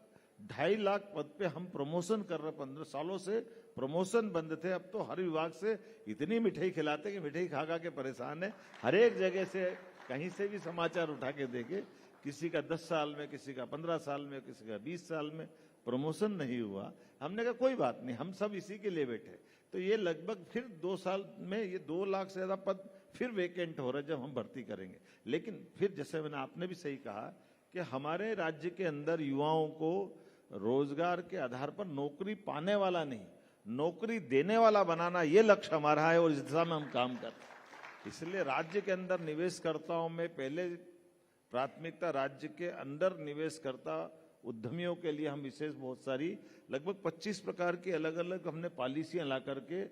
[SPEAKER 4] 2.5 लाख पद पे हम प्रमोशन कर रहे हैं। 15 सालों से प्रमोशन बंद थे, अब तो हर विभाग से इतनी मिठाई खिलाते कि मिठाई खा खा के परेशान है। हर एक जगह से कहीं से भी समाचार उठा के देखे, किसी का 10 साल में, किसी का 15 साल में, किसी का 20 साल में प्रमोशन नहीं हुआ। हमने कहा कोई बात नहीं, हम सब इसी के लिए बैठे। तो ये लगभग फिर 2 साल में ये 2 लाख से ज्यादा पद फिर वेकेंट हो रहे जब हम भर्ती करेंगे। लेकिन फिर जैसे मैंने आपने भी सही कहा कि हमारे राज्य के अंदर युवाओं को रोजगार के आधार पर नौकरी पाने वाला नहीं, नौकरी देने वाला बनाना, ये लक्ष्य हमारा है और इस दिशा में हम काम कर रहे हैं। इसलिए राज्य के अंदर निवेशकर्ताओं में पहले प्राथमिकता राज्य के अंदर निवेशकर्ता उद्यमियों के लिए हम विशेष बहुत सारी लगभग 25 प्रकार की अलग अलग हमने पॉलिसियां ला करके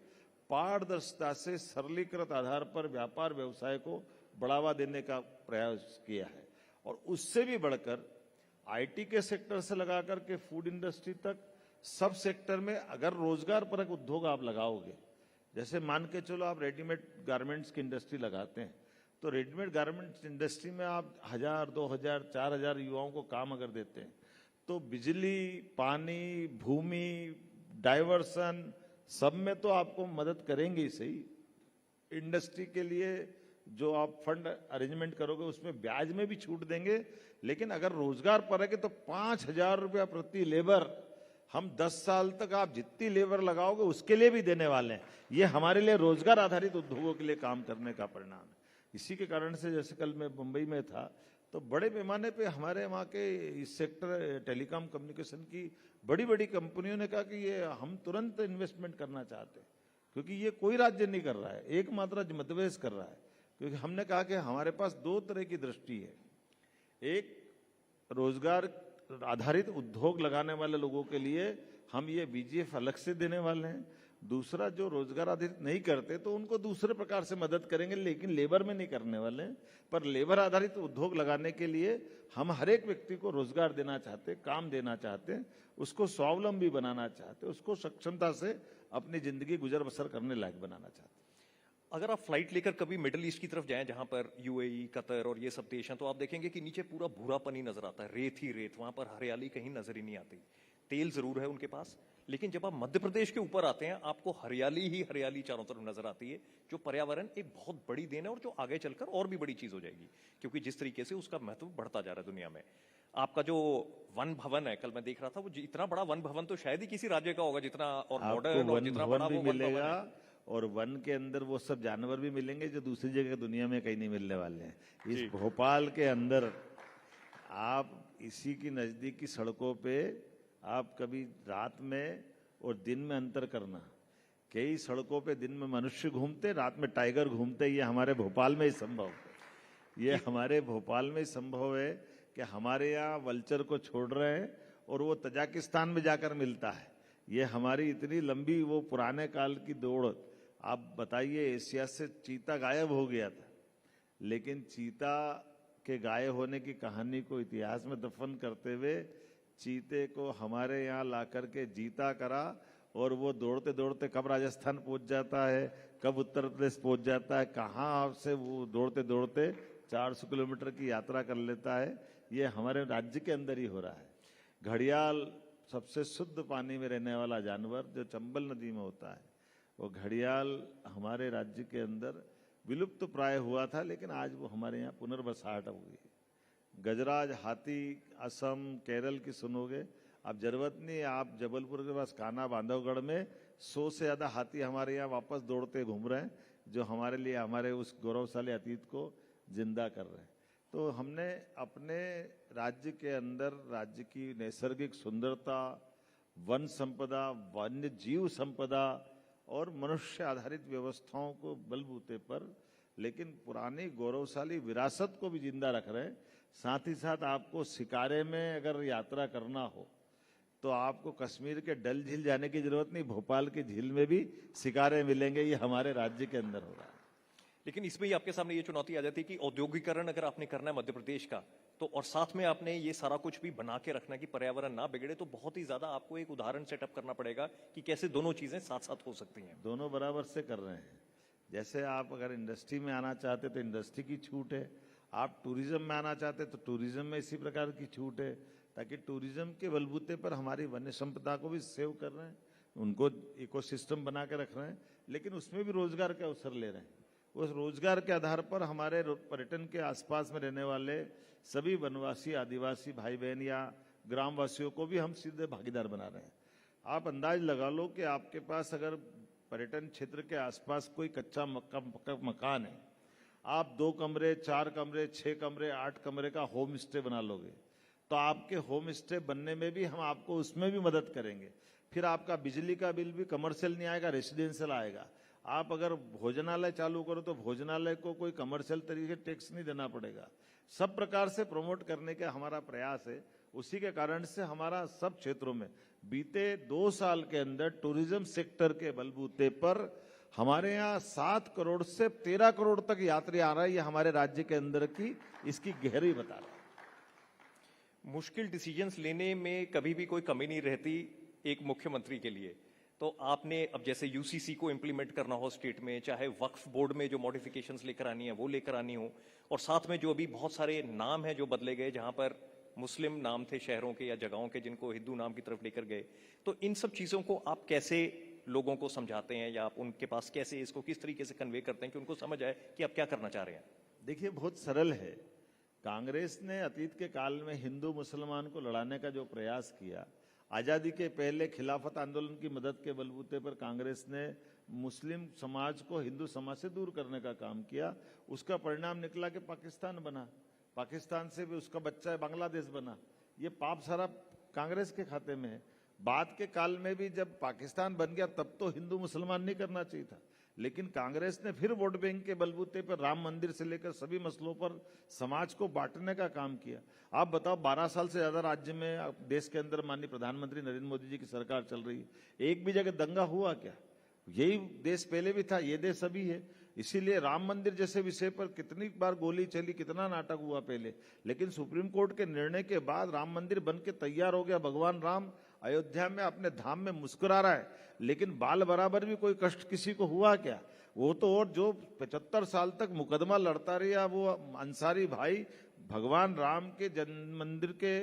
[SPEAKER 4] पारदर्शिता से सरलीकृत आधार पर व्यापार व्यवसाय को बढ़ावा देने का प्रयास किया है। और उससे भी बढ़कर आईटी के सेक्टर से लगा करके फूड इंडस्ट्री तक सब सेक्टर में अगर रोजगार परक उद्योग आप लगाओगे, जैसे मान के चलो आप रेडीमेड गारमेंट्स की इंडस्ट्री लगाते हैं, तो रेडीमेड गारमेंट्स इंडस्ट्री में आप 1,000, 2,000, 4,000 युवाओं को काम अगर देते हैं, तो बिजली, पानी, भूमि, डाइवर्सन सब में तो आपको मदद करेंगे ही सही। इंडस्ट्री के लिए जो आप फंड अरेंजमेंट करोगे उसमें ब्याज में भी छूट देंगे। लेकिन अगर रोजगार पर है तो 5,000 रुपया प्रति लेबर हम 10 साल तक आप जितनी लेबर लगाओगे उसके लिए भी देने वाले हैं। ये हमारे लिए रोजगार आधारित उद्योगों के लिए काम करने का परिणाम है। इसी के कारण से जैसे कल मैं मुंबई में था तो बड़े पैमाने पे हमारे वहाँ के इस सेक्टर टेलीकॉम कम्युनिकेशन की बड़ी बड़ी कंपनियों ने कहा कि ये हम तुरंत इन्वेस्टमेंट करना चाहते हैं, क्योंकि ये कोई राज्य नहीं कर रहा है, एकमात्र राज्य मध्य प्रदेश कर रहा है। क्योंकि हमने कहा कि हमारे पास दो तरह की दृष्टि है, एक रोजगार आधारित उद्योग लगाने वाले लोगों के लिए हम ये बीजीएफ अलग से देने वाले हैं, दूसरा जो रोजगार आधारित नहीं करते तो उनको दूसरे प्रकार से मदद करेंगे, लेकिन लेबर में नहीं करने वाले हैं। पर लेबर आधारित उद्योग लगाने के लिए हम हर एक व्यक्ति को रोजगार देना चाहते, काम देना चाहते, उसको स्वावलंबी बनाना चाहते, उसको सक्षमता से अपनी जिंदगी गुजर बसर करने लायक बनाना चाहते।
[SPEAKER 3] अगर आप फ्लाइट लेकर कभी मिडिल ईस्ट की तरफ जाएं, जहां पर यूएई, कतर और ये सब देश हैं, तो आप देखेंगे कि नीचे पूरा भूरापन ही नजर आता है, रेत ही रेत, वहां पर हरियाली कहीं नजर ही नहीं आती। तेल जरूर है उनके पास, लेकिन जब आप मध्य प्रदेश के ऊपर आते हैं, आपको हरियाली ही हरियाली चारों तरफ नजर आती है, जो पर्यावरण एक बहुत बड़ी देन है और जो आगे चलकर और भी बड़ी चीज हो जाएगी, क्योंकि जिस तरीके से उसका महत्व बढ़ता जा रहा है दुनिया में। आपका जो वन भवन है, कल मैं देख रहा था, वो इतना बड़ा वन भवन तो शायद ही किसी राज्य का होगा जितना, और मॉडर्न और जितना बड़ा वो वन
[SPEAKER 4] मिलेगा,
[SPEAKER 3] भवन है।
[SPEAKER 4] और वन के अंदर वो सब जानवर भी मिलेंगे जो दूसरी जगह दुनिया में कहीं नहीं मिलने वाले हैं। इस भोपाल के अंदर आप इसी की नजदीक की सड़कों पे आप कभी रात में और दिन में अंतर करना, कई सड़कों पे दिन में मनुष्य घूमते, रात में टाइगर घूमते, ये हमारे भोपाल में ही संभव है। ये हमारे भोपाल में ही संभव है कि हमारे यहाँ वल्चर को छोड़ रहे हैं और वो तजाकिस्तान में जाकर मिलता है। ये हमारी इतनी लंबी वो पुराने काल की दौड़, आप बताइए, एशिया से चीता गायब हो गया था, लेकिन चीता के गायब होने की कहानी को इतिहास में दफन करते हुए चीते को हमारे यहाँ ला करके जीता करा, और वो दौड़ते दौड़ते कब राजस्थान पहुंच जाता है, कब उत्तर प्रदेश पहुंच जाता है, कहाँ से वो दौड़ते दौड़ते 400 किलोमीटर की यात्रा कर लेता है। ये हमारे राज्य के अंदर ही हो रहा है। घड़ियाल सबसे शुद्ध पानी में रहने वाला जानवर जो चंबल नदी में होता है, वो घड़ियाल हमारे राज्य के अंदर विलुप्त प्राय हुआ था, लेकिन आज वो हमारे यहाँ पुनर्बसाहट हो गई। गजराज हाथी असम केरल की सुनोगे, अब जरूरत नहीं, आप जबलपुर के पास कान्हा बांधवगढ़ में 100 से ज्यादा हाथी हमारे यहाँ वापस दौड़ते घूम रहे हैं, जो हमारे लिए हमारे उस गौरवशाली अतीत को जिंदा कर रहे हैं। तो हमने अपने राज्य के अंदर राज्य की नैसर्गिक सुंदरता, वन संपदा, वन्य जीव संपदा और मनुष्य आधारित व्यवस्थाओं को बलबूते पर, लेकिन पुरानी गौरवशाली विरासत को भी जिंदा रख रहे हैं। साथ ही साथ आपको शिकारे में अगर यात्रा करना हो तो आपको कश्मीर के डल झील जाने की जरूरत नहीं, भोपाल की झील में भी शिकारे मिलेंगे। ये हमारे राज्य के अंदर हो रहा है।
[SPEAKER 3] लेकिन इसमें ही आपके सामने ये चुनौती आ जाती है कि औद्योगिकरण अगर आपने करना है मध्य प्रदेश का, तो और साथ में आपने ये सारा कुछ भी बना के रखना कि पर्यावरण ना बिगड़े, तो बहुत ही ज्यादा आपको एक उदाहरण सेटअप करना पड़ेगा कि कैसे दोनों चीजें साथ साथ हो सकती हैं।
[SPEAKER 4] दोनों बराबर से कर रहे हैं। जैसे आप अगर इंडस्ट्री में आना चाहते तो इंडस्ट्री की छूट है, आप टूरिज्म में आना चाहते तो टूरिज्म में इसी प्रकार की छूट है, ताकि टूरिज्म के बलबूते पर हमारी वन्य संपदा को भी सेव कर रहे हैं, उनको इकोसिस्टम बना के रख रहे हैं, लेकिन उसमें भी रोजगार के अवसर ले रहे हैं। उस रोजगार के आधार पर हमारे पर्यटन के आसपास में रहने वाले सभी वनवासी, आदिवासी भाई बहन या ग्रामवासियों को भी हम सीधे भागीदार बना रहे हैं। आप अंदाज लगा लो कि आपके पास अगर पर्यटन क्षेत्र के आसपास कोई कच्चा मकान है, आप 2 कमरे, 4 कमरे, 6 कमरे, 8 कमरे का होम स्टे बना लोगे, तो आपके होम स्टे बनने में भी हम आपको उसमें भी मदद करेंगे। फिर आपका बिजली का बिल भी कमर्शियल नहीं आएगा, रेसिडेंशियल आएगा। आप अगर भोजनालय चालू करो तो भोजनालय को कोई कमर्शियल तरीके से टैक्स नहीं देना पड़ेगा। सब प्रकार से प्रमोट करने का हमारा प्रयास है। उसी के कारण से हमारा सब क्षेत्रों में बीते 2 साल के अंदर टूरिज्म सेक्टर के बलबूते पर हमारे यहाँ 7 करोड़ से 13 करोड़ तक यात्री आ रहा है। ये हमारे राज्य के अंदर की इसकी गहराई बता रहा है।
[SPEAKER 3] मुश्किल डिसीजंस लेने में कभी भी कोई कमी नहीं रहती एक मुख्यमंत्री के लिए। तो आपने अब जैसे यूसीसी को इम्प्लीमेंट करना हो स्टेट में, चाहे वक्फ बोर्ड में जो मॉडिफिकेशंस लेकर आनी है वो लेकर आनी हो, और साथ में जो अभी बहुत सारे नाम हैं जो बदले गए, जहां पर मुस्लिम नाम थे शहरों के या जगहों के जिनको हिंदू नाम की तरफ लेकर गए, तो इन सब चीजों को आप कैसे लोगों को समझाते हैं, या आप उनके पास कैसे इसको किस तरीके से कन्वे करते हैं कि उनको समझ आए कि आप क्या करना चाह रहे हैं?
[SPEAKER 4] देखिए, बहुत सरल है। कांग्रेस ने अतीत के काल में हिंदू मुसलमान को लड़ाने का जो प्रयास किया, आजादी के पहले खिलाफत आंदोलन की मदद के बलबूते पर कांग्रेस ने मुस्लिम समाज को हिंदू समाज से दूर करने का काम किया। उसका परिणाम निकला कि पाकिस्तान बना। पाकिस्तान से भी उसका बच्चा है बांग्लादेश बना, ये पाप सारा कांग्रेस के खाते में है। बाद के काल में भी जब पाकिस्तान बन गया तब तो हिंदू मुसलमान नहीं करना चाहिए था, लेकिन कांग्रेस ने फिर वोट बैंक के बलबूते पर राम मंदिर से लेकर सभी मसलों पर समाज को बांटने का काम किया। आप बताओ, 12 साल से ज्यादा राज्य में देश के अंदर माननीय प्रधानमंत्री नरेंद्र मोदी जी की सरकार चल रही है, एक भी जगह दंगा हुआ क्या? यही देश पहले भी था, ये देश अभी है। इसीलिए राम मंदिर जैसे विषय पर कितनी बार गोली चली, कितना नाटक हुआ पहले, लेकिन सुप्रीम कोर्ट के निर्णय के बाद राम मंदिर बन के तैयार हो गया। भगवान राम अयोध्या में अपने धाम में मुस्कुरा रहा है, लेकिन बाल बराबर भी कोई कष्ट किसी को हुआ क्या? वो तो और जो 75 साल तक मुकदमा लड़ता रहा वो अंसारी भाई भगवान राम के जन्म मंदिर के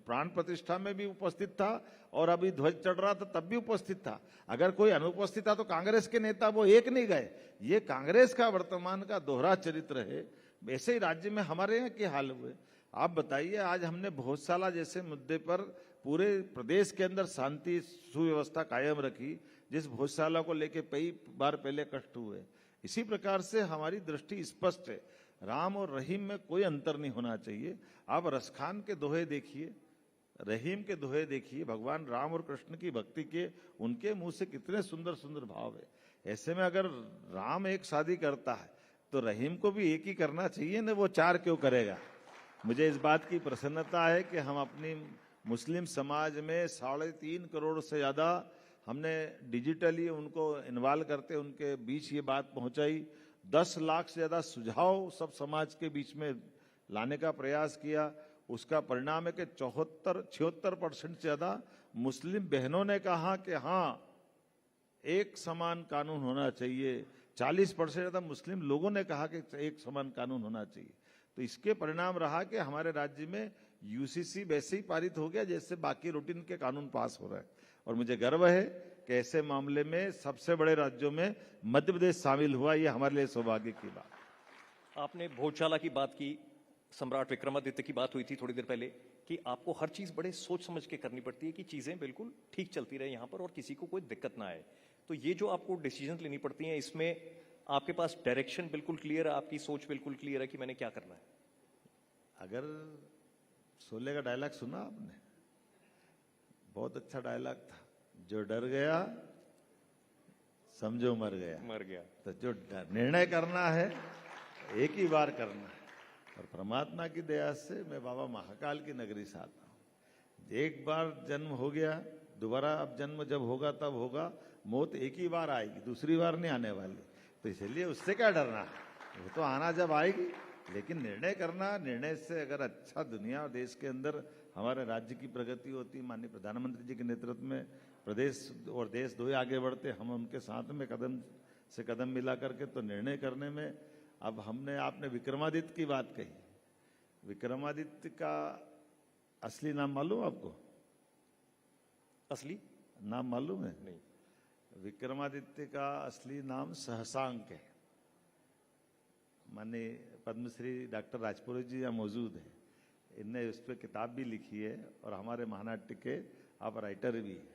[SPEAKER 4] प्राण प्रतिष्ठा में भी उपस्थित था और अभी ध्वज चढ़ रहा था तब भी उपस्थित था। अगर कोई अनुपस्थित था तो कांग्रेस के नेता वो एक नहीं गए। ये कांग्रेस का वर्तमान का दोहरा चरित्र है। ऐसे ही राज्य में हमारे यहाँ के हाल हुए। आप बताइए, आज हमने भोजशाला जैसे मुद्दे पर पूरे प्रदेश के अंदर शांति सुव्यवस्था कायम रखी, जिस भोजशाला को लेके कई बार पहले कष्ट हुए। इसी प्रकार से हमारी दृष्टि स्पष्ट है, राम और रहीम में कोई अंतर नहीं होना चाहिए। आप रसखान के दोहे देखिए, रहीम के दोहे देखिए, भगवान राम और कृष्ण की भक्ति के उनके मुंह से कितने सुंदर सुंदर भाव है। ऐसे में अगर राम एक शादी करता है तो रहीम को भी एक ही करना चाहिए ना, वो 4 क्यों करेगा? मुझे इस बात की प्रसन्नता है कि हम अपनी मुस्लिम समाज में 3.5 करोड़ से ज्यादा हमने डिजिटली उनको इन्वॉल्व करते उनके बीच ये बात पहुंचाई। 10 लाख से ज्यादा सुझाव सब समाज के बीच में लाने का प्रयास किया। उसका परिणाम है कि 76% से ज्यादा मुस्लिम बहनों ने कहा कि हाँ, एक समान कानून होना चाहिए। 40% से ज्यादा मुस्लिम लोगों ने कहा कि एक समान कानून होना चाहिए। तो इसके परिणाम रहा कि हमारे राज्य में यूसीसी वैसे ही पारित हो गया जैसे बाकी रूटीन के कानून पास हो रहे हैं। और मुझे गर्व है कि ऐसे मामले में सबसे बड़े राज्यों में मध्य प्रदेश शामिल हुआ। ये हमारे लिए सौभाग्य की बात।
[SPEAKER 3] आपने भोजशाला की बात की, सम्राट विक्रमादित्य की बात हुई थी थोड़ी देर पहले कि आपको हर चीज बड़े सोच समझ के करनी पड़ती है कि चीजें बिल्कुल ठीक चलती रहे यहाँ पर और किसी को कोई दिक्कत ना आए। तो ये जो आपको डिसीजन लेनी पड़ती हैं, इसमें आपके पास डायरेक्शन बिल्कुल क्लियर है, आपकी सोच बिल्कुल क्लियर है कि मैंने क्या करना है।
[SPEAKER 4] अगर शोले का डायलॉग सुना आपने, बहुत अच्छा डायलॉग था, जो डर गया समझो मर गया। तो जो निर्णय करना है एक ही बार करना है। और परमात्मा की दया से मैं बाबा महाकाल की नगरी से आता हूं। एक बार जन्म हो गया, दोबारा अब जन्म जब होगा तब होगा। मौत एक ही बार आएगी, दूसरी बार नहीं आने वाली। तो इसलिए उससे क्या डरना, वो तो आना जब आएगी। लेकिन निर्णय करना, निर्णय से अगर अच्छा दुनिया और देश के अंदर हमारे राज्य की प्रगति होती, माननीय प्रधानमंत्री जी के नेतृत्व में प्रदेश और देश दो ही आगे बढ़ते, हम उनके साथ में कदम से कदम मिला करके, तो निर्णय करने में अब आपने विक्रमादित्य की बात कही। विक्रमादित्य का असली नाम मालूम आपको?
[SPEAKER 3] असली
[SPEAKER 4] नाम मालूम है?
[SPEAKER 3] नहीं।
[SPEAKER 4] विक्रमादित्य का असली नाम सहसांक है। माननीय पद्मश्री डॉक्टर राजपुरोहित जी यहाँ मौजूद है, इनने उस पर किताब भी लिखी है और हमारे महानाट्य के आप राइटर भी है।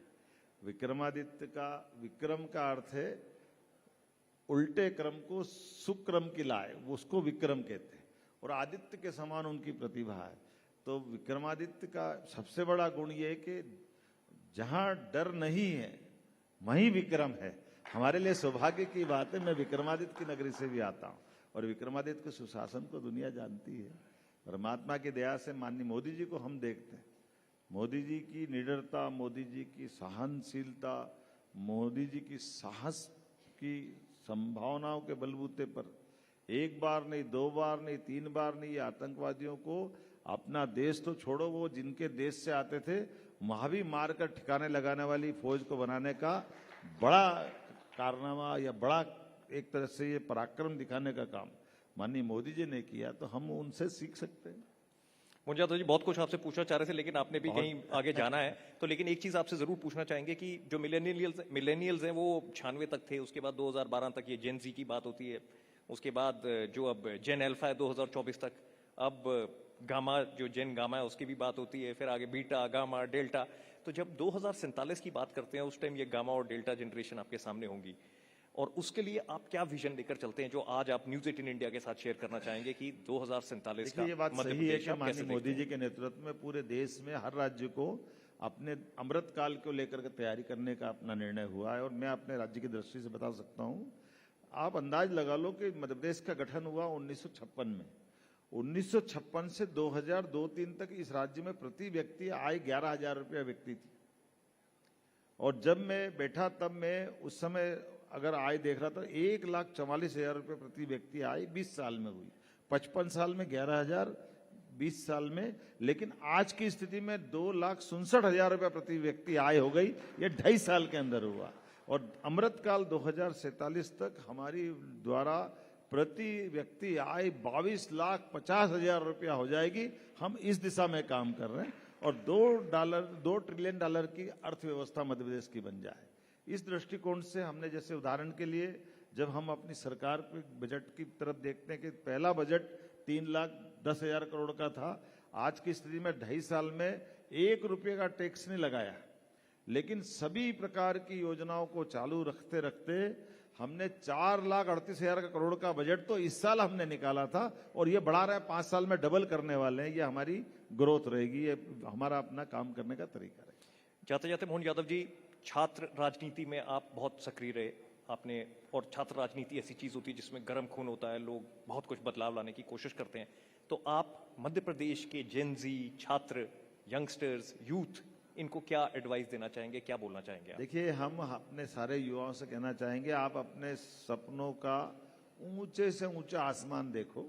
[SPEAKER 4] विक्रमादित्य का विक्रम का अर्थ है उल्टे क्रम को सुक्रम की लाए, उसको विक्रम कहते हैं। और आदित्य के समान उनकी प्रतिभा है। तो विक्रमादित्य का सबसे बड़ा गुण यह है कि जहां डर नहीं है वहीं विक्रम है। हमारे लिए सौभाग्य की बात है, मैं विक्रमादित्य की नगरी से भी आता हूं और विक्रमादित्य के सुशासन को दुनिया जानती है। परमात्मा की दया से माननीय मोदी जी को हम देखते हैं। मोदी जी की निडरता, मोदी जी की सहनशीलता, मोदी जी की साहस की संभावनाओं के बलबूते पर एक बार नहीं, 2 बार नहीं, 3 बार नहीं, ये आतंकवादियों को अपना देश तो छोड़ो, वो जिनके देश से आते थे वहां भी मारकर ठिकाने लगाने वाली फौज को बनाने का बड़ा कारनामा या बड़ा एक तरह से ये पराक्रम दिखाने का काम माननीय मोदी जी ने किया। तो हम उनसे सीख सकते हैं।
[SPEAKER 3] मुंजा तो जी बहुत कुछ आपसे पूछना चाह रहे थे, लेकिन आपने भी कहीं आगे जाना है। तो लेकिन एक चीज आपसे जरूर पूछना चाहेंगे कि जो मिलेनियल्स हैं वो 96 तक थे, उसके बाद 2012 तक ये जेन जी की बात होती है, उसके बाद जो अब जेन अल्फा है 2024 तक, अब गामा जो जेन गामा है उसकी भी बात होती है, फिर आगे बीटा, गामा, डेल्टा। तो जब 2047 की बात करते हैं उस टाइम ये गामा और डेल्टा जनरेशन आपके सामने होंगी। और उसके लिए आप क्या विजन लेकर चलते हैं जो आज आप न्यूज 18 इंडिया के साथ शेयर करना चाहेंगे कि 2047 का
[SPEAKER 4] देखिए, ये बात
[SPEAKER 3] मध्य
[SPEAKER 4] सही है
[SPEAKER 3] प्रदेश
[SPEAKER 4] कि
[SPEAKER 3] आप कैसे
[SPEAKER 4] माननीय
[SPEAKER 3] देखते
[SPEAKER 4] मोदी
[SPEAKER 3] हैं?
[SPEAKER 4] जी के नेतृत्व में पूरे देश में हर राज्य को अपने अमृत काल को लेकर के तैयारी करने का अपना निर्णय हुआ है। और मैं अपने राज्य की दृष्टि से बता सकता हूं, आप अंदाज लगा लो कि मध्य प्रदेश का गठन हुआ 1956 में। 1956 से 2002-03 तक इस राज्य में प्रति व्यक्ति आय 11,000 रुपया व्यक्ति थी। और जब मैं बैठा तब मैं उस समय अगर आय देख रहा था 1,44,000 रुपये प्रति व्यक्ति आय 20 साल में हुई। 55 साल में 11,000, 20 साल में। लेकिन आज की स्थिति में 2,67,000 रुपये प्रति व्यक्ति आय हो गई। ये 2.5 साल के अंदर हुआ। और अमृतकाल 2047 तक हमारी द्वारा प्रति व्यक्ति आय 22,50,000 रुपया हो जाएगी। हम इस दिशा में काम कर रहे हैं और $2 ट्रिलियन की अर्थव्यवस्था मध्य प्रदेश की बन जाए। इस दृष्टिकोण से हमने, जैसे उदाहरण के लिए, जब हम अपनी सरकार के बजट की तरफ देखते हैं कि पहला बजट 3,10,000 करोड़ का था। आज की स्थिति में 2.5 साल में 1 रुपये का टैक्स नहीं लगाया, लेकिन सभी प्रकार की योजनाओं को चालू रखते रखते हमने 4,38,000 करोड़ का बजट तो इस साल हमने निकाला था और ये बढ़ा रहा है। 5 साल में डबल करने वाले हैं। ये हमारी ग्रोथ रहेगी। ये हमारा अपना काम करने का तरीका रहेगा।
[SPEAKER 3] जाते जाते मोहन यादव जी, छात्र राजनीति में आप बहुत सक्रिय रहे आपने, और छात्र राजनीति ऐसी चीज होती है जिसमें गर्म खून होता है, लोग बहुत कुछ बदलाव लाने की कोशिश करते हैं। तो आप मध्य प्रदेश के जेनजी छात्र, यंगस्टर्स, यूथ, इनको क्या एडवाइस देना चाहेंगे, क्या बोलना चाहेंगे आप?
[SPEAKER 4] देखिए, हम अपने सारे युवाओं से कहना चाहेंगे, आप अपने सपनों का ऊंचे से ऊंचा आसमान देखो।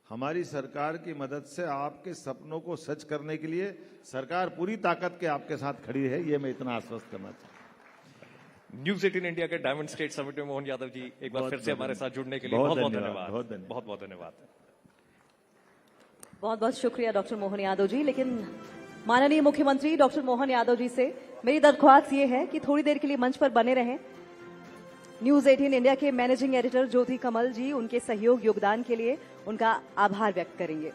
[SPEAKER 4] हमारी सरकार की मदद से आपके सपनों को सच करने के लिए सरकार पूरी ताकत के आपके साथ खड़ी है। ये मैं इतना आश्वस्त करना चाहता हूँ।
[SPEAKER 3] न्यूज 18 इंडिया के डायमंड स्टेट समिट में मोहन यादव जी, एक बार फिर से हमारे साथ जुड़ने के लिए
[SPEAKER 4] बहुत
[SPEAKER 3] बहुत बहुत
[SPEAKER 4] धन्यवाद,
[SPEAKER 3] धन्यवाद।
[SPEAKER 4] बहुत धन्यवाद।
[SPEAKER 3] बहुत बहुत धन्यवाद।
[SPEAKER 1] बहुत बहुत शुक्रिया डॉक्टर मोहन यादव जी। लेकिन माननीय मुख्यमंत्री डॉक्टर मोहन यादव जी से मेरी दरख्वास्त ये है कि थोड़ी देर के लिए मंच पर बने रहें। न्यूज 18 इंडिया के मैनेजिंग एडिटर ज्योति कमल जी उनके सहयोग योगदान के लिए उनका आभार व्यक्त करेंगे।